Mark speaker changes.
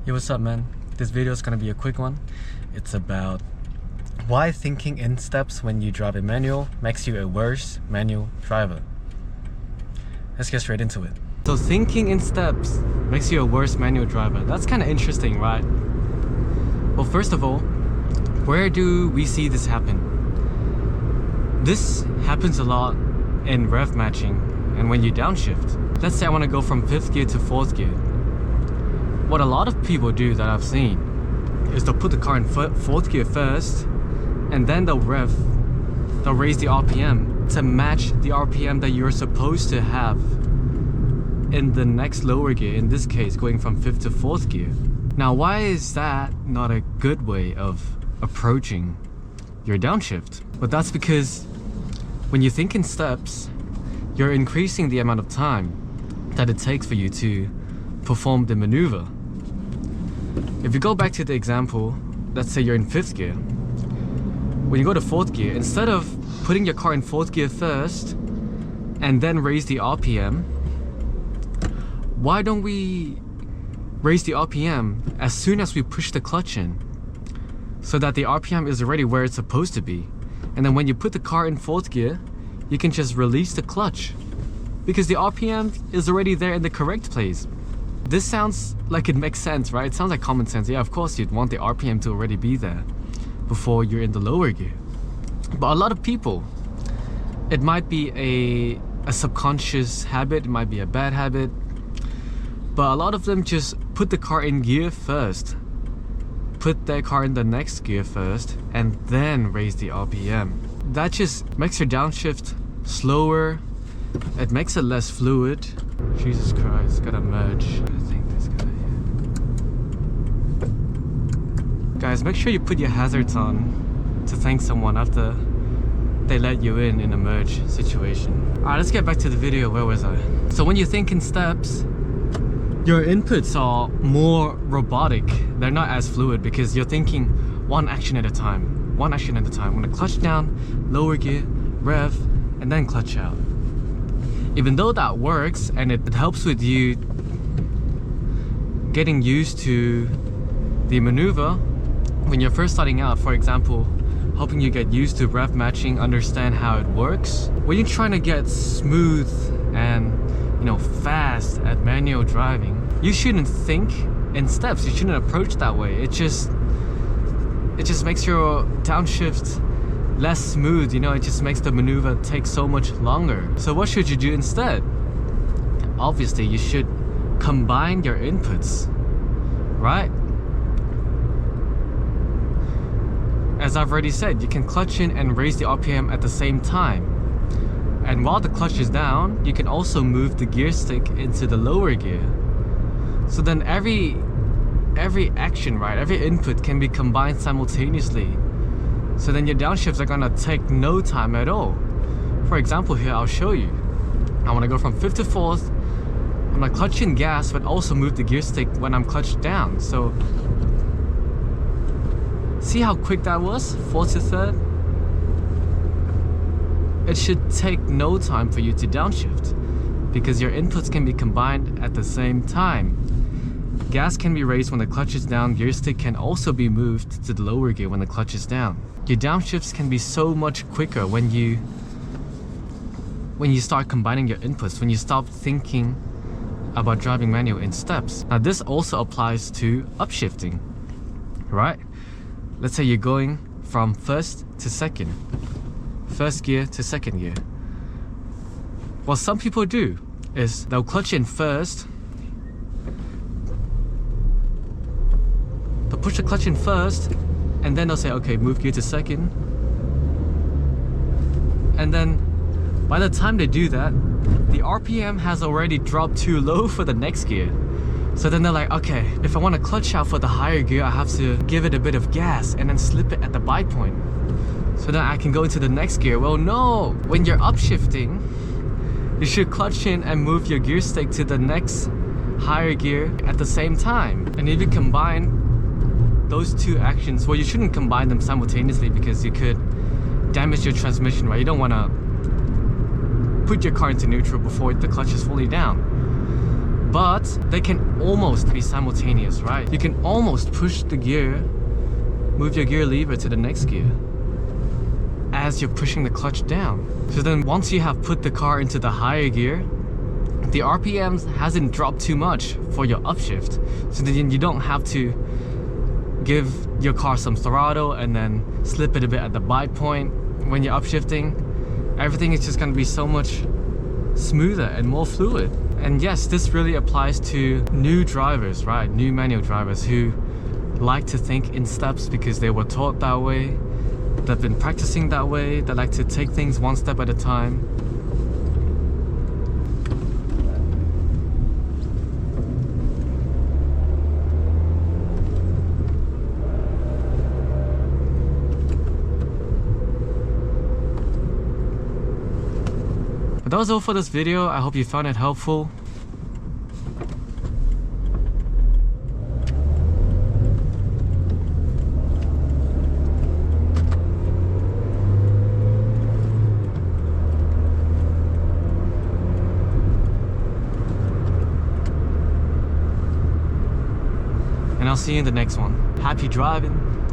Speaker 1: Yo, what's up, man? This video is gonna be a quick one. It's about why thinking in steps when you drive a manual makes you a worse manual driver. Let's get straight into it. So thinking in steps makes you a worse manual driver. That's kind of interesting, right? Well, first of all, where do we see this happen? This happens a lot in rev matching and when you downshift. Let's say I want to go from 5th gear to 4th gear. What a lot of people do that I've seen is they'll put the car in 4th gear first, and then they'll raise the RPM to match the RPM that you're supposed to have in the next lower gear, in this case going from 5th to 4th gear. Now, why is that not a good way of approaching your downshift? But that's because when you think in steps, you're increasing the amount of time that it takes for you to perform the maneuver. If you go back to the example, let's say you're in 5th gear. When you go to 4th gear, instead of putting your car in 4th gear first and then raise the RPM, why don't we raise the RPM as soon as we push the clutch in, so that the RPM is already where it's supposed to be? And then when you put the car in 4th gear, you can just release the clutch because the RPM is already there in the correct place. This sounds like it makes sense, right? It sounds like common sense. Yeah, of course you'd want the RPM to already be there before you're in the lower gear. But a lot of people, it might be a subconscious habit, it might be a bad habit, but a lot of them just put the car in gear first, put their car in the next gear first, and then raise the RPM. That just makes your downshift slower, it makes it less fluid. Jesus Christ, gotta merge. I think this guy here. Guys, make sure you put your hazards on to thank someone after they let you in a merge situation. Alright, let's get back to the video. Where was I? So when you think in steps, your inputs are more robotic. They're not as fluid because you're thinking one action at a time. One action at a time. When the clutch down, lower gear, rev, and then clutch out. Even though that works and it helps with you getting used to the maneuver when you're first starting out, for example, helping you get used to rev matching, understand how it works. When you're trying to get smooth and fast at manual driving, you shouldn't think in steps. You shouldn't approach that way. It just makes your downshift less smooth, it just makes the maneuver take so much longer. So what should you do instead? Obviously, you should combine your inputs, right? As I've already said, you can clutch in and raise the RPM at the same time. And while the clutch is down, you can also move the gear stick into the lower gear. So then every action, right, every input can be combined simultaneously. So then your downshifts are gonna take no time at all. For example, here I'll show you. I wanna go from 5th to 4th. I'm gonna clutch in gas, but also move the gear stick when I'm clutched down. So see how quick that was? 4th to 3rd. It should take no time for you to downshift because your inputs can be combined at the same time. Gas can be raised when the clutch is down. Gear stick can also be moved to the lower gear when the clutch is down. Your downshifts can be so much quicker when you start combining your inputs, when you stop thinking about driving manual in steps. Now this also applies to upshifting, right? Let's say you're going from 1st to 2nd, 1st gear to 2nd gear. What some people do is they'll clutch in first, they'll push the clutch in first, and then they'll say, okay, move gear to 2nd. And then by the time they do that, the RPM has already dropped too low for the next gear. So then they're like, okay, if I want to clutch out for the higher gear, I have to give it a bit of gas and then slip it at the buy point, so then I can go into the next gear. Well, no, when you're upshifting, you should clutch in and move your gear stick to the next higher gear at the same time. And if you combine those two actions, well, you shouldn't combine them simultaneously because you could damage your transmission, right? You don't want to put your car into neutral before the clutch is fully down. but they can almost be simultaneous, right? You can almost push the gear, move your gear lever to the next gear as you're pushing the clutch down. So then once you have put the car into the higher gear, the RPMs hasn't dropped too much for your upshift. So then you don't have to give your car some throttle and then slip it a bit at the bite point when you're upshifting. Everything is just going to be so much smoother and more fluid. And yes, this really applies to new drivers, right? New manual drivers who like to think in steps because they were taught that way. They've been practicing that way. They like to take things one step at a time. But that was all for this video. I hope you found it helpful. And I'll see you in the next one. Happy driving!